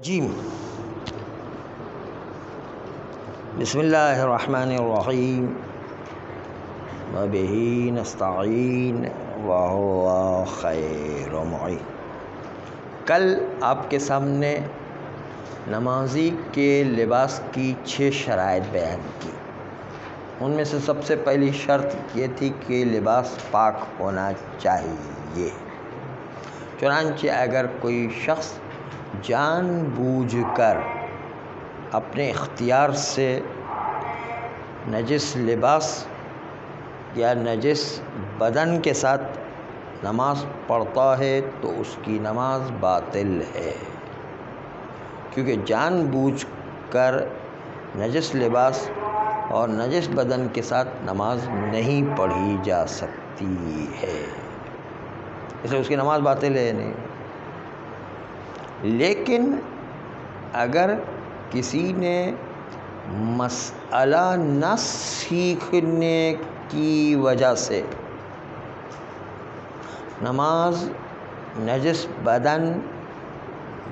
جیم بسم اللہ الرحمن الرحیم وبہ نستعین وہو خیر معین۔ کل آپ کے سامنے نمازی کے لباس کی 6 شرائط بیان کی۔ ان میں سے سب سے پہلی شرط یہ تھی کہ لباس پاک ہونا چاہیے۔ چنانچہ اگر کوئی شخص جان بوجھ کر اپنے اختیار سے نجس لباس یا نجس بدن کے ساتھ نماز پڑھتا ہے تو اس کی نماز باطل ہے، کیونکہ جان بوجھ کر نجس لباس اور نجس بدن کے ساتھ نماز نہیں پڑھی جا سکتی ہے، اس لیے اس کی نماز باطل ہے نہیں۔ لیکن اگر کسی نے مسئلہ نہ سیکھنے کی وجہ سے نماز نجس بدن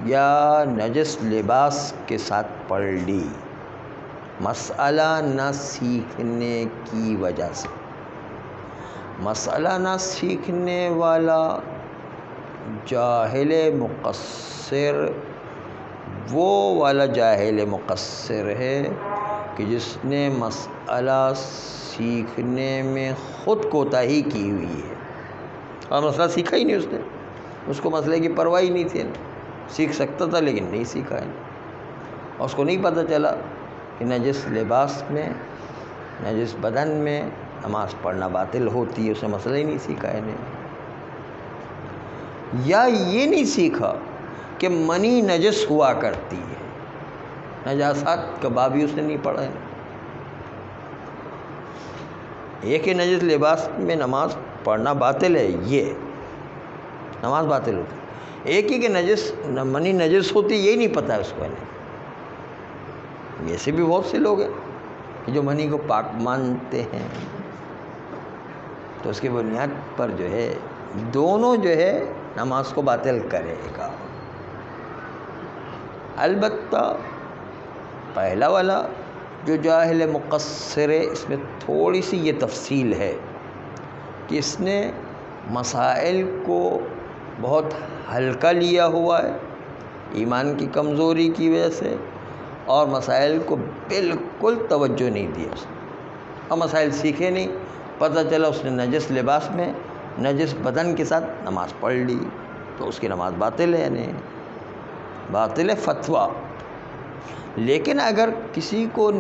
یا نجس لباس کے ساتھ پڑھ لی، مسئلہ نہ سیکھنے کی وجہ سے، مسئلہ نہ سیکھنے والا جاہل مقصر وہ والا جاہل مقصر ہے کہ جس نے مسئلہ سیکھنے میں خود کوتاہی کی ہوئی ہے، اور مسئلہ سیکھا ہی نہیں اس نے، اس کو مسئلے کی پرواہ ہی نہیں تھی، سیکھ سکتا تھا لیکن نہیں سیکھا ہے، اور اس کو نہیں پتہ چلا کہ نجس لباس میں نجس بدن میں نماز پڑھنا باطل ہوتی ہے، اس نے مسئلہ ہی نہیں سیکھا ہے نہیں۔ یا یہ نہیں سیکھا کہ منی نجس ہوا کرتی ہے، نجاسات کا باب بھی اس نے نہیں پڑھا ہے۔ ایک ہی نجس لباس میں نماز پڑھنا باطل ہے، یہ نماز باطل ہوتی ہے۔ ایک ہی کہ نجس منی نجس ہوتی ہے، یہی نہیں پتہ ہے اس کو نہیں۔ ایسے بھی بہت سے لوگ ہیں کہ جو منی کو پاک مانتے ہیں، تو اس کی بنیاد پر جو ہے دونوں جو ہے نماز کو باطل کرے گا۔ البتہ پہلا والا جو جاہل مقصر ہے، اس میں تھوڑی سی یہ تفصیل ہے کہ اس نے مسائل کو بہت ہلکا لیا ہوا ہے ایمان کی کمزوری کی وجہ سے، اور مسائل کو بالکل توجہ نہیں دی اس نے، اور مسائل سیکھے نہیں، پتہ چلا اس نے نجس لباس میں نجس بدن کے ساتھ نماز پڑھ لی، تو اس کی نماز باطل ہے، یعنی باطل ہے فتویٰ۔ لیکن اگر کسی کو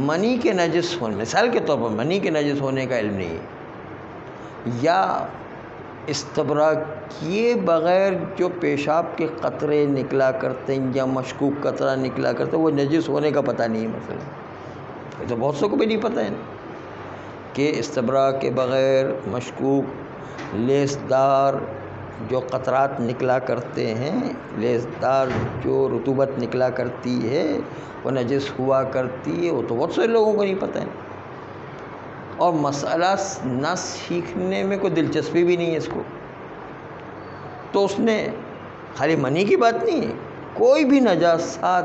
منی کے نجس ہونے، مثال کے طور پر منی کے نجس ہونے کا علم نہیں ہے، یا استبراء کیے بغیر جو پیشاب کے قطرے نکلا کرتے ہیں یا مشکوک قطرہ نکلا کرتے ہیں، وہ نجس ہونے کا پتہ نہیں ہے مثلا، یہ تو بہت سو کو بھی نہیں پتہ ہے کہ استبراء کے بغیر مشکوک لیسدار جو قطرات نکلا کرتے ہیں، لیسدار جو رطوبت نکلا کرتی ہے وہ نجس ہوا کرتی ہے، وہ تو بہت سے لوگوں کو نہیں پتہ ہے، اور مسئلہ نہ سیکھنے میں کوئی دلچسپی بھی نہیں ہے اس کو، تو اس نے خالی منی کی بات نہیں ہے، کوئی بھی نجاسات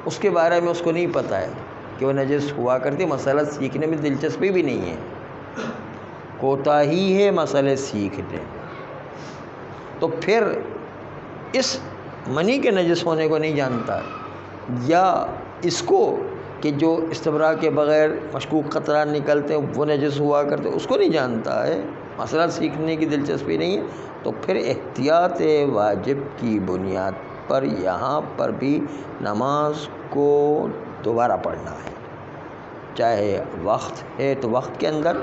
اس کے بارے میں اس کو نہیں پتہ ہے کہ وہ نجس ہوا کرتی ہے، مسئلہ سیکھنے میں دلچسپی بھی نہیں ہے، کوتاہی ہے مسئلے سیکھنے، تو پھر اس منی کے نجس ہونے کو نہیں جانتا، یا اس کو کہ جو استبراء کے بغیر مشکوک قطرات نکلتے ہیں وہ نجس ہوا کرتے اس کو نہیں جانتا ہے، مسئلہ سیکھنے کی دلچسپی نہیں ہے، تو پھر احتیاط واجب کی بنیاد پر یہاں پر بھی نماز کو دوبارہ پڑھنا ہے، چاہے وقت ہے تو وقت کے اندر،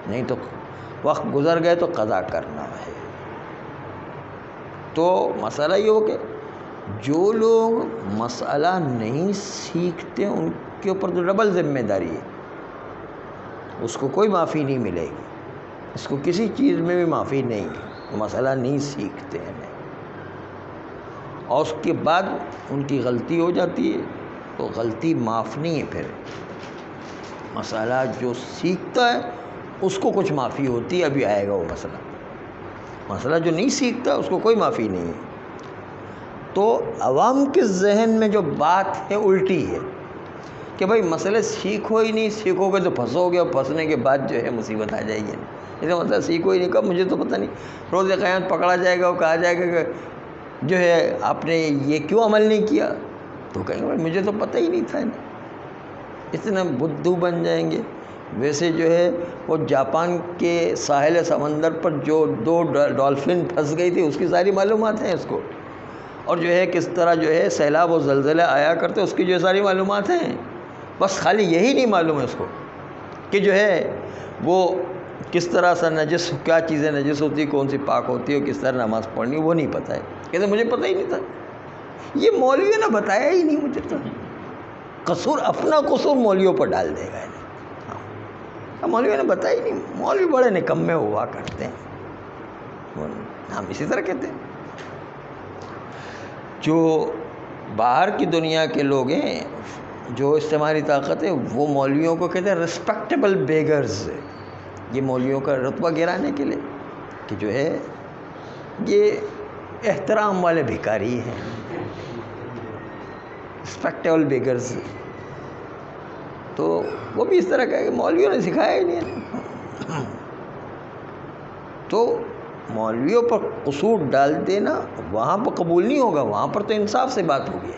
نہیں تو وقت گزر گئے تو قضا کرنا ہے۔ تو مسئلہ یہ ہو کہ جو لوگ مسئلہ نہیں سیکھتے ان کے اوپر تو ڈبل ذمہ داری ہے، اس کو کوئی معافی نہیں ملے گی، اس کو کسی چیز میں بھی معافی نہیں ہے، وہ مسئلہ نہیں سیکھتے ہیں، اور اس کے بعد ان کی غلطی ہو جاتی ہے تو غلطی معاف نہیں ہے، پھر مسئلہ جو سیکھتا ہے اس کو کچھ معافی ہوتی ہے، ابھی آئے گا وہ مسئلہ جو نہیں سیکھتا اس کو کوئی معافی نہیں ہے۔ تو عوام کے ذہن میں جو بات ہے الٹی ہے کہ بھائی مسئلے سیکھو ہی نہیں، سیکھو گے تو پھنسو گے، اور پھنسنے کے بعد جو ہے مصیبت آ جائے گی. اس کا مسئلہ سیکھو ہی نہیں، کب مجھے تو پتہ نہیں، روز قیامت پکڑا جائے گا اور کہا جائے گا کہ جو ہے آپ نے یہ کیوں عمل نہیں کیا، تو کہیں گے مجھے تو پتہ ہی نہیں تھا. اتنا بدھو بن جائیں گے. ویسے جو ہے وہ جاپان کے ساحل سمندر پر جو 2 ڈالفن پھنس گئی تھی، اس کی ساری معلومات ہیں اس کو، اور جو ہے کس طرح جو ہے سیلاب و زلزلے آیا کرتے اس کی جو ساری معلومات ہیں. بس خالی یہی نہیں معلوم ہے اس کو کہ جو ہے وہ کس طرح سے نجس، کیا چیزیں نجس ہوتی، کون سی پاک ہوتی ہے، اور کس طرح نماز پڑھنی، وہ نہیں پتہ ہے. کہتے مجھے پتہ ہی نہیں تھا، یہ مولوی نے بتایا ہی نہیں مجھے. تو قصور، اپنا قصور مولویوں پر ڈال دے گا. مولوی نے بتایا ہی نہیں. مولوی بڑے نکمے ہوا کرتے ہیں، ہم اسی طرح کہتے ہیں. جو باہر کی دنیا کے لوگ ہیں، جو استعماری طاقت ہے، وہ مولویوں کو کہتے ہیں رسپیکٹیبل بیگرز. یہ مولویوں کا رتبہ گرانے کے لیے کہ جو ہے یہ احترام والے بھکاری ہیں، رسپیکٹیبل بیگرز. تو وہ بھی اس طرح کہے کہ مولویوں نے سکھایا ہی نہیں. تو مولویوں پر قصور ڈال دینا وہاں پر قبول نہیں ہوگا، وہاں پر تو انصاف سے بات ہوگی.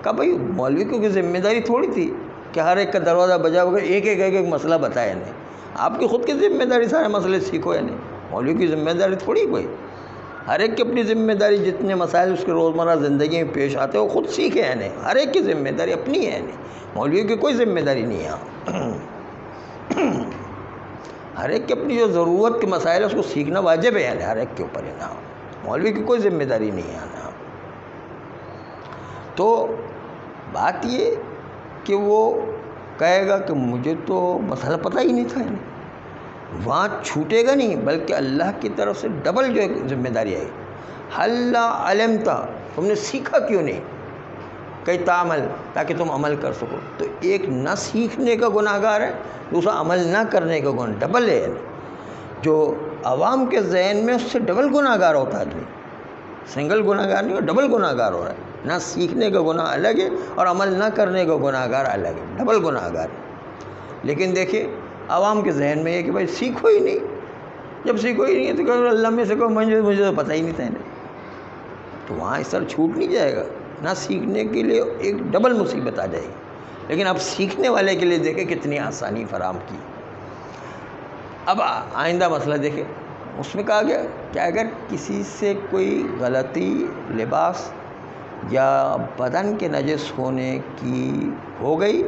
کہا بھائی مولوی کی ذمہ داری تھوڑی تھی کہ ہر ایک کا دروازہ بجا بغیر ایک مسئلہ بتایا نہیں. آپ کی خود کی ذمہ داری سارے مسئلے سیکھو. نہیں، مولوی کی ذمہ داری تھوڑی کوئی، ہر ایک کی اپنی ذمہ داری. جتنے مسائل اس کے روزمرہ زندگی میں پیش آتے ہیں وہ خود سیکھے ہیں. نہیں، ہر ایک کی ذمہ داری اپنی ہے. نہیں، مولوی کی کوئی ذمہ داری نہیں ہے. ہر ایک کی اپنی جو ضرورت کے مسائل ہے اس کو سیکھنا واجب ہے. ہر ایک کے اوپر ہے نا، مولوی کی کوئی ذمہ داری نہیں ہے نا. تو بات یہ کہ وہ کہے گا کہ مجھے تو مسئلہ پتہ ہی نہیں تھا. وہاں چھوٹے گا نہیں، بلکہ اللہ کی طرف سے ڈبل جو ذمہ داری آئی. حل علمتا، تم نے سیکھا کیوں نہیں، کئی تعمل، تاکہ تم عمل کر سکو. تو ایک نہ سیکھنے کا گناہ گار ہے، دوسرا عمل نہ کرنے کا گناہ، ڈبل ہے. جو عوام کے ذہن میں اس سے ڈبل گناہ گار ہوتا ہے. آدمی سنگل گناہ گار نہیں، ڈبل گناہ گار ہو رہا ہے. نہ سیکھنے کا گناہ الگ ہے اور عمل نہ کرنے کا گناہ گار الگ ہے، ڈبل گناہ گار ہے. لیکن دیکھیے عوام کے ذہن میں یہ کہ بھائی سیکھو ہی نہیں. جب سیکھو ہی نہیں ہے تو کہ اللہ میں سے کہو مجھے تو پتہ ہی نہیں تھا. تو وہاں اس طرح چھوٹ نہیں جائے گا. نہ سیکھنے کے لیے ایک ڈبل مصیبت آ جائے گی. لیکن اب سیکھنے والے کے لیے دیکھیں کتنی آسانی فراہم کی. اب آئندہ مسئلہ دیکھیں، اس میں کہا گیا کہ اگر کسی سے کوئی غلطی لباس یا بدن کے نجس ہونے کی ہو گئی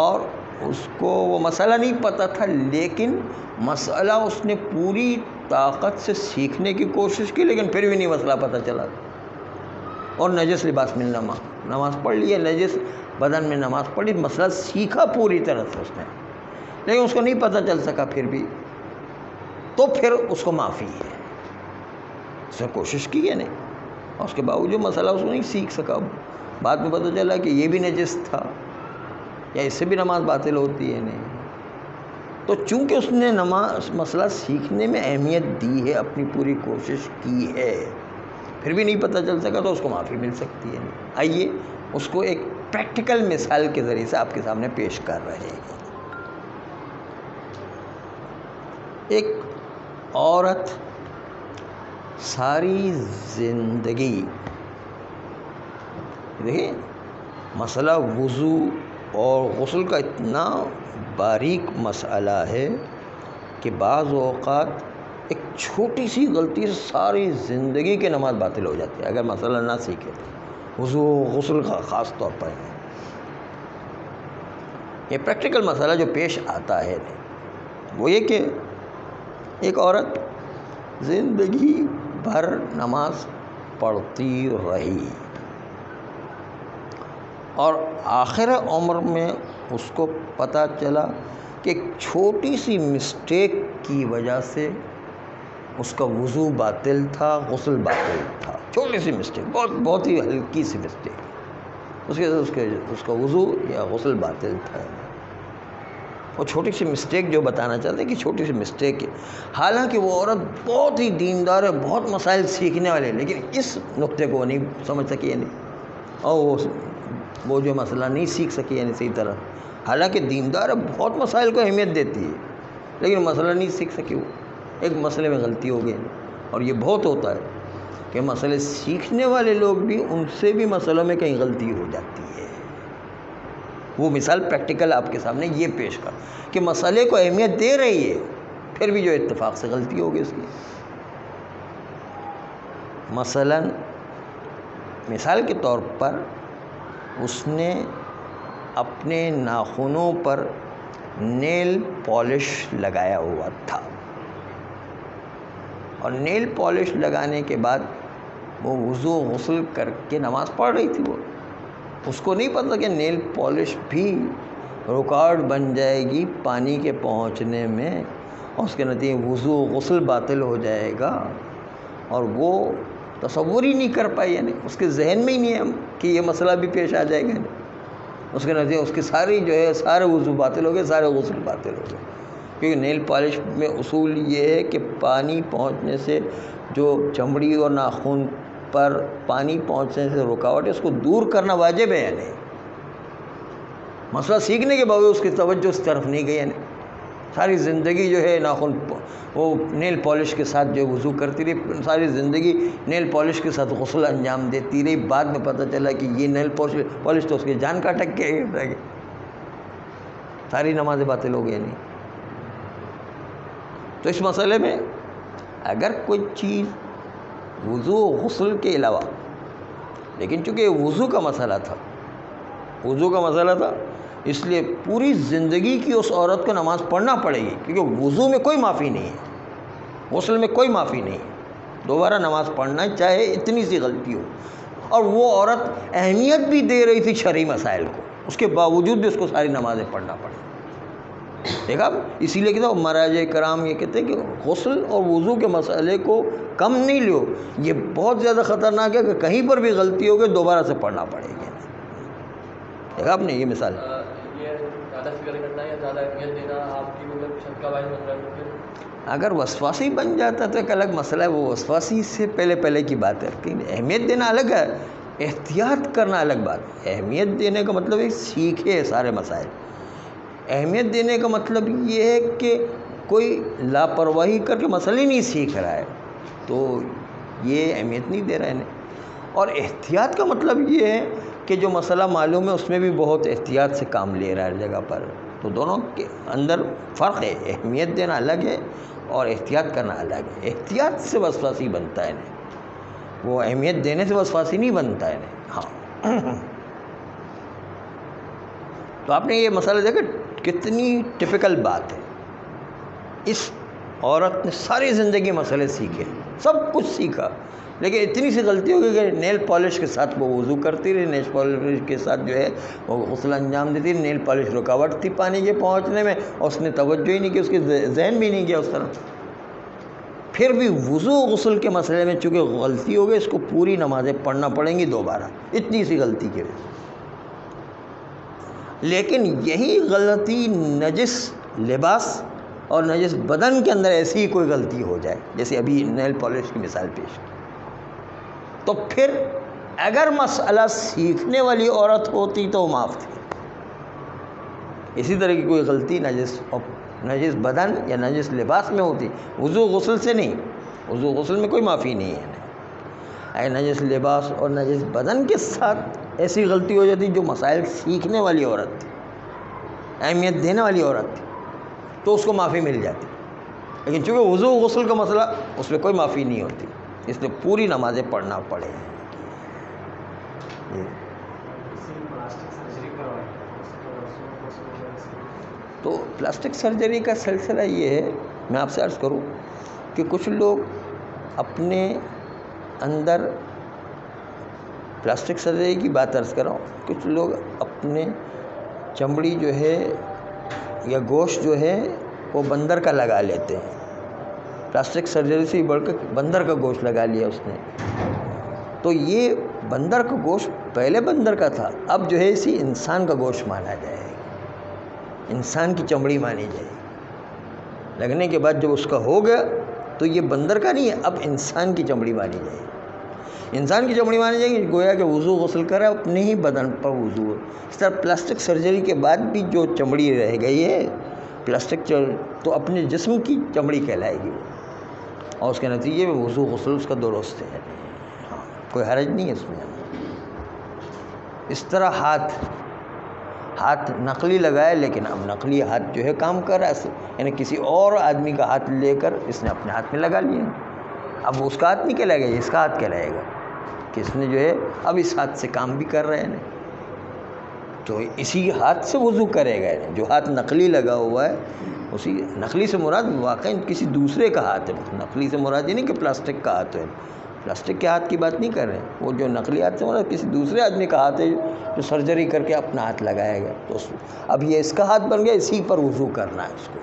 اور اس کو وہ مسئلہ نہیں پتہ تھا، لیکن مسئلہ اس نے پوری طاقت سے سیکھنے کی کوشش کی، لیکن پھر بھی نہیں مسئلہ پتہ چلا، اور نجس لباس میں نماز پڑھ لی ہے، نجس بدن میں نماز پڑھی، مسئلہ سیکھا پوری طرح سے اس نے، لیکن اس کو نہیں پتہ چل سکا پھر بھی، تو پھر اس کو معافی ہے. اس نے کوشش کی ہے نہیں، اور اس کے باوجود مسئلہ اس کو نہیں سیکھ سکا. بعد میں پتہ چلا کہ یہ بھی نجس تھا یا اس سے بھی نماز باطل ہوتی ہے. نہیں، تو چونکہ اس نے مسئلہ سیکھنے میں اہمیت دی ہے، اپنی پوری کوشش کی ہے، پھر بھی نہیں پتہ چل سکا، تو اس کو معافی مل سکتی ہے. آئیے اس کو ایک پریکٹیکل مثال کے ذریعے سے آپ کے سامنے پیش کر رہے ہیں. ایک عورت ساری زندگی، دیکھیں مسئلہ وضو اور غسل کا اتنا باریک مسئلہ ہے کہ بعض اوقات ایک چھوٹی سی غلطی سے ساری زندگی کی نماز باطل ہو جاتی ہے اگر مسئلہ نہ سیکھے. وضو غسل کا خاص طور پر یہ پریکٹیکل مسئلہ جو پیش آتا ہے وہ یہ کہ ایک عورت زندگی بھر نماز پڑھتی رہی اور آخر عمر میں اس کو پتہ چلا کہ ایک چھوٹی سی مسٹیک کی وجہ سے اس کا وضو باطل تھا، غسل باطل تھا. چھوٹی سی مسٹیک، بہت ہی ہلکی سی مسٹیک، اس کا وضو یا غسل باطل تھا. وہ چھوٹی سی مسٹیک جو بتانا چاہتے ہیں کہ چھوٹی سی مسٹیک ہے، حالانکہ وہ عورت بہت ہی دیندار ہے، بہت مسائل سیکھنے والے، لیکن اس نقطے کو وہ نہیں سمجھ سکی، یعنی اور وہ جو مسئلہ نہیں سیکھ سکی یعنی صحیح طرح، حالانکہ دیندار ہے، بہت مسائل کو اہمیت دیتی ہے، لیکن مسئلہ نہیں سیکھ سکی، وہ ایک مسئلے میں غلطی ہو گئی۔ اور یہ بہت ہوتا ہے کہ مسئلے سیکھنے والے لوگ بھی، ان سے بھی مسئلوں میں کہیں غلطی ہو جاتی ہے۔ وہ مثال پریکٹیکل آپ کے سامنے یہ پیش کر کہ مسئلے کو اہمیت دے رہی ہے، پھر بھی جو اتفاق سے غلطی ہو گئی اس کی۔ مثلاً مثال کے طور پر اس نے اپنے ناخنوں پر نیل پالش لگایا ہوا تھا، اور نیل پالش لگانے کے بعد وہ وضو غسل کر کے نماز پڑھ رہی تھی۔ وہ اس کو نہیں پتہ کہ نیل پالش بھی رکاوٹ بن جائے گی پانی کے پہنچنے میں، اور اس کے نتیجے وضو غسل باطل ہو جائے گا، اور وہ تصور ہی نہیں کر پائی، یعنی اس کے ذہن میں ہی نہیں ہے کہ یہ مسئلہ بھی پیش آ جائے گا۔ اس کے نتیجے اس کی ساری جو ہے سارے وضو باطل ہو گئے، سارے غسل باطل ہو گئے، کیونکہ نیل پالش میں اصول یہ ہے کہ پانی پہنچنے سے جو چمڑی اور ناخن پر پانی پہنچنے سے رکاوٹ ہے، اس کو دور کرنا واجب ہے، یعنی مسئلہ سیکھنے کے باوجود اس کی توجہ اس طرف نہیں گئی، یعنی ساری زندگی جو ہے ناخن وہ نیل پالش کے ساتھ جو وضو کرتی رہی، ساری زندگی نیل پالش کے ساتھ غسل انجام دیتی رہی، بعد میں پتہ چلا کہ یہ نیل پالش تو اس کی جان کا اٹک کے رہ گئی، ساری نمازیں باطل ہو گئی۔ نہیں تو اس مسئلے میں اگر کوئی چیز وضو غسل کے علاوہ، لیکن چونکہ وضو کا مسئلہ تھا، اس لیے پوری زندگی کی اس عورت کو نماز پڑھنا پڑے گی، کیونکہ وضو میں کوئی معافی نہیں ہے، غسل میں کوئی معافی نہیں ہے، دوبارہ نماز پڑھنا چاہے اتنی سی غلطی ہو۔ اور وہ عورت اہمیت بھی دے رہی تھی شرعی مسائل کو، اس کے باوجود بھی اس کو ساری نمازیں پڑھنا پڑی۔ دیکھا، اسی لیے کہتا مراجع کرام یہ کہتے ہیں کہ غسل اور وضو کے مسئلے کو کم نہیں لو، یہ بہت زیادہ خطرناک ہے کہ کہیں پر بھی غلطی ہو گئی دوبارہ سے پڑھنا پڑے گی۔ دیکھا آپ نے یہ مثال، اگر وسواسی بن جاتا تو ایک الگ مسئلہ ہے، وہ وسواسی سے پہلے کی بات ہے، اہمیت دینا الگ ہے، احتیاط کرنا الگ بات ہے۔ اہمیت دینے کا مطلب ہے سیکھے سارے مسائل، اہمیت دینے کا مطلب یہ ہے کہ کوئی لاپرواہی کر کے مسئلہ ہی نہیں سیکھ رہا ہے تو یہ اہمیت نہیں دے رہا ہے۔ اور احتیاط کا مطلب یہ ہے کہ جو مسئلہ معلوم ہے اس میں بھی بہت احتیاط سے کام لے رہا ہے جگہ پر، تو دونوں کے اندر فرق ہے، اہمیت دینا الگ ہے اور احتیاط کرنا الگ ہے۔ احتیاط سے وسواسی بنتا ہے، وہ اہمیت دینے سے وسواسی نہیں بنتا ہے۔ ہاں، تو آپ نے یہ مسئلہ دیکھا کتنی ٹپیکل بات ہے، اس عورت نے ساری زندگی مسئلے سیکھے، سب کچھ سیکھا، لیکن اتنی سی غلطی ہو گئی کہ نیل پالش کے ساتھ وہ وضو کرتی رہی، نیل پالش کے ساتھ جو ہے وہ غسل انجام دیتی رہی، نیل پالش رکاوٹ تھی پانی کے پہنچنے میں، اور اس نے توجہ ہی نہیں کی، اس کے ذہن بھی نہیں گیا اس طرح۔ پھر بھی وضو غسل کے مسئلے میں چونکہ غلطی ہو گئی، اس کو پوری نمازیں پڑھنا پڑیں گی دوبارہ، اتنی سی غلطی کے وجہ سے۔ لیکن یہی غلطی نجس لباس اور نجس بدن کے اندر ایسی ہی کوئی غلطی ہو جائے، جیسے ابھی نیل پالش کی مثال پیش کی، تو پھر اگر مسئلہ سیکھنے والی عورت ہوتی تو معاف تھی۔ اسی طرح کی کوئی غلطی نجس بدن یا نجس لباس میں ہوتی، وضو غسل سے نہیں، وضو غسل میں کوئی معافی نہیں ہے۔ اگر نجس لباس اور نجس بدن کے ساتھ ایسی غلطی ہو جاتی جو مسائل سیکھنے والی عورت تھی، اہمیت دینے والی عورت تھی، تو اس کو معافی مل جاتی، لیکن چونکہ وضو غسل کا مسئلہ اس میں کوئی معافی نہیں ہوتی، اس لیے پوری نمازیں پڑھنا پڑے۔ تو پلاسٹک سرجری کا سلسلہ یہ ہے، میں آپ سے عرض کروں کہ کچھ لوگ اپنے اندر پلاسٹک سرجری کی بات عرض کر رہا ہوں، کچھ لوگ اپنے چمڑی جو ہے یا گوشت جو ہے وہ بندر کا لگا لیتے ہیں، پلاسٹک سرجری سے بڑھ کر بندر کا گوشت لگا لیا اس نے، تو یہ بندر کا گوشت پہلے بندر کا تھا، اب جو ہے اسی انسان کا گوشت مانا جائے گا، انسان کی چمڑی مانی جائے گی. لگنے کے بعد جب اس کا ہو گیا تو یہ بندر کا نہیں ہے، اب انسان کی چمڑی مانی جائے گی. انسان کی چمڑی مانی جائے گی، گویا کہ وضو غسل کرا اپنے ہی بدن پر وضو. اس طرح پلاسٹک سرجری کے بعد بھی جو چمڑی رہ گئی ہے پلاسٹک تو اپنے جسم کی چمڑی کہلائے گی اور اس کے نتیجے میں وضو غسل اس کا درست ہے. ہاں، کوئی حرج نہیں ہے اس میں. اس طرح ہاتھ نقلی لگائے، لیکن اب نقلی ہاتھ جو ہے کام کر رہا ہے، یعنی کسی اور آدمی کا ہاتھ لے کر اس نے اپنے ہاتھ میں لگا لیا. اب اس کا ہاتھ نہیں کہلائے گا، اس کا ہاتھ کہلائے گا کہ اس نے جو ہے اب اس ہاتھ سے کام بھی کر رہے ہیں. تو اسی ہاتھ سے وضو کرے گا. جو ہاتھ نقلی لگا ہوا ہے، اسی نقلی سے مراد واقعی کسی دوسرے کا ہاتھ ہے. نقلی سے مراد یہ نہیں کہ پلاسٹک کا ہاتھ ہے، پلاسٹک کے ہاتھ کی بات نہیں کر رہے ہیں. وہ جو نقلی ہاتھ سے مراد کسی دوسرے آدمی کا ہاتھ ہے جو سرجری کر کے اپنا ہاتھ لگایا گیا. تو اب یہ اس کا ہاتھ بن گیا، اسی پر وضو کرنا ہے اس کو.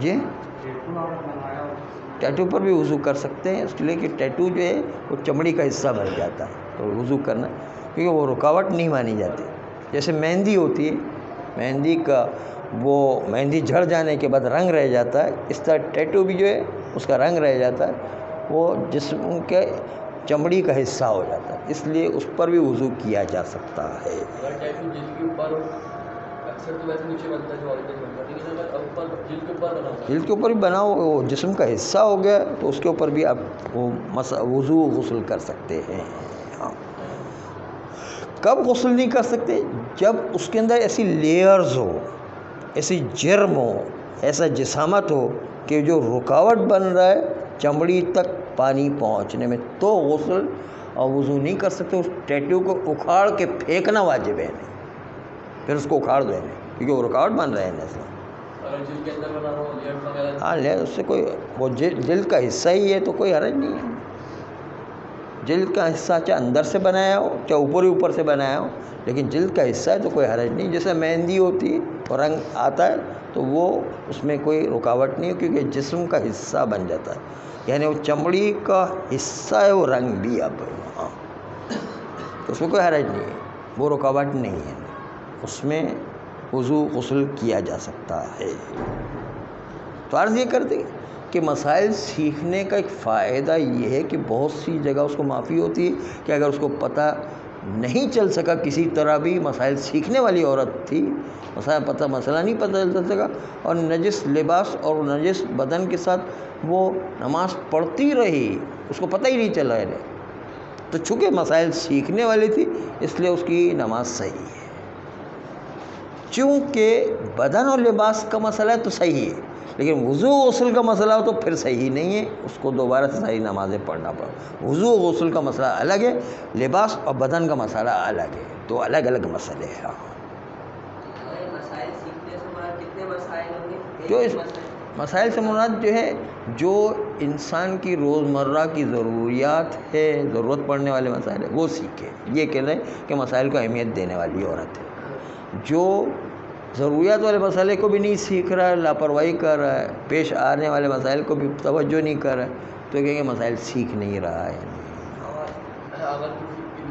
جی ٹیٹو پر بھی وضو کر سکتے ہیں، اس کے لیے کہ ٹیٹو جو ہے وہ چمڑی کا حصہ بن جاتا ہے، تو وضو کرنا کیونکہ وہ رکاوٹ نہیں مانی جاتی. جیسے مہندی ہوتی ہے، مہندی جھڑ جانے کے بعد رنگ رہ جاتا ہے، اس طرح ٹیٹو بھی جو ہے اس کا رنگ رہ جاتا ہے، وہ جسم کے چمڑی کا حصہ ہو جاتا ہے، اس لیے اس پر بھی وضو کیا جا سکتا ہے. جلد کے اوپر بھی بناؤ، وہ جسم کا حصہ ہو گیا تو اس کے اوپر بھی آپ وہ وضو غسل کر سکتے ہیں. ہاں، کب غسل نہیں کر سکتے؟ جب اس کے اندر ایسی لیئرز ہو، ایسی جرم ہو، ایسا جسامت ہو کہ جو رکاوٹ بن رہا ہے چمڑی تک پانی پہنچنے میں، تو غسل اور وضو نہیں کر سکتے. اس ٹیٹو کو اکھاڑ کے پھینکنا واجب ہے، پھر اس کو اکھاڑ دیں کیونکہ وہ رکاوٹ بن رہے ہیں. ایسا ہاں لے اس سے کوئی، وہ جلد کا حصہ ہی ہے تو کوئی حرج نہیں ہے. جلد کا حصہ چاہے اندر سے بنایا ہو چاہے اوپر سے بنایا ہو، لیکن جلد کا حصہ ہے تو کوئی حرج نہیں. جیسے مہندی ہوتی ہے اور رنگ آتا ہے تو وہ اس میں کوئی رکاوٹ نہیں ہے کیونکہ جسم کا حصہ بن جاتا ہے، یعنی وہ چمڑی کا حصہ ہے وہ رنگ بھی. اب ہاں تو اس میں کوئی حرج نہیں ہے، وہ رکاوٹ نہیں ہے، اس میں وضو غسل کیا جا سکتا ہے. تو عرض یہ کرتے کہ مسائل سیکھنے کا ایک فائدہ یہ ہے کہ بہت سی جگہ اس کو معافی ہوتی ہے کہ اگر اس کو پتہ نہیں چل سکا، کسی طرح بھی مسائل سیکھنے والی عورت تھی، مسئلہ نہیں پتہ چل سکا اور نجس لباس اور نجس بدن کے ساتھ وہ نماز پڑھتی رہی، اس کو پتہ ہی نہیں چلا ہے، تو چونکہ مسائل سیکھنے والی تھی اس لیے اس کی نماز صحیح ہے. چونکہ بدن اور لباس کا مسئلہ ہے تو صحیح ہے، لیکن وضو غسل کا مسئلہ ہو تو پھر صحیح نہیں ہے، اس کو دوبارہ سے ساری نمازیں پڑھنا پڑا. وضو غسل کا مسئلہ الگ ہے، لباس اور بدن کا مسئلہ الگ ہے، تو الگ الگ مسئلے ہیں. جو اس مسائل سے مراد جو ہے جو انسان کی روزمرہ کی ضروریات ہے، ضرورت پڑنے والے مسائل ہیں وہ سیکھے. یہ کہہ رہے ہیں کہ مسائل کو اہمیت دینے والی عورت ہے. جو ضروریات والے مسئلے کو بھی نہیں سیکھ رہا ہے، لاپرواہی کر رہا ہے، پیش آنے والے مسائل کو بھی توجہ نہیں کر رہا ہے، تو کہیں گے مسائل سیکھ نہیں رہا ہے. اگر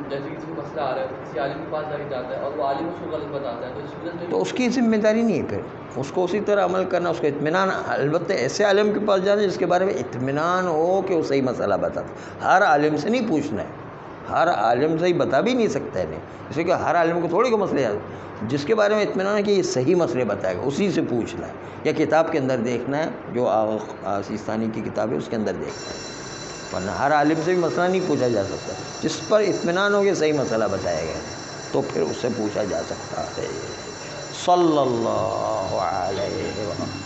جیسے کسی کو مسئلہ آ رہا ہے تو کسی عالم کے پاس جا کے جاتا ہے اور وہ عالم اس کو غلط بتاتا ہے تو اس کی ذمہ داری نہیں ہے، پھر اس کو اسی طرح عمل کرنا، اس کو اطمینان، البتہ ایسے عالم کے پاس جانا جس کے بارے میں اطمینان ہو کہ وہ صحیح مسئلہ بتاتا. ہر عالم سے نہیں پوچھنا ہے، ہر عالم سے ہی بتا بھی نہیں سکتا ہے، اس لیے کہ ہر عالم کو تھوڑی کو مسئلے آتے، جس کے بارے میں اطمینان ہے کہ یہ صحیح مسئلے بتائے گا اسی سے پوچھنا ہے، یا کتاب کے اندر دیکھنا ہے، جو سیستانی کی کتاب ہے اس کے اندر دیکھنا ہے. ورنہ ہر عالم سے بھی مسئلہ نہیں پوچھا جا سکتا. جس پر اطمینان ہو کہ صحیح مسئلہ بتایا گیا تو پھر اس سے پوچھا جا سکتا ہے. صلی اللہ علیہ وسلم.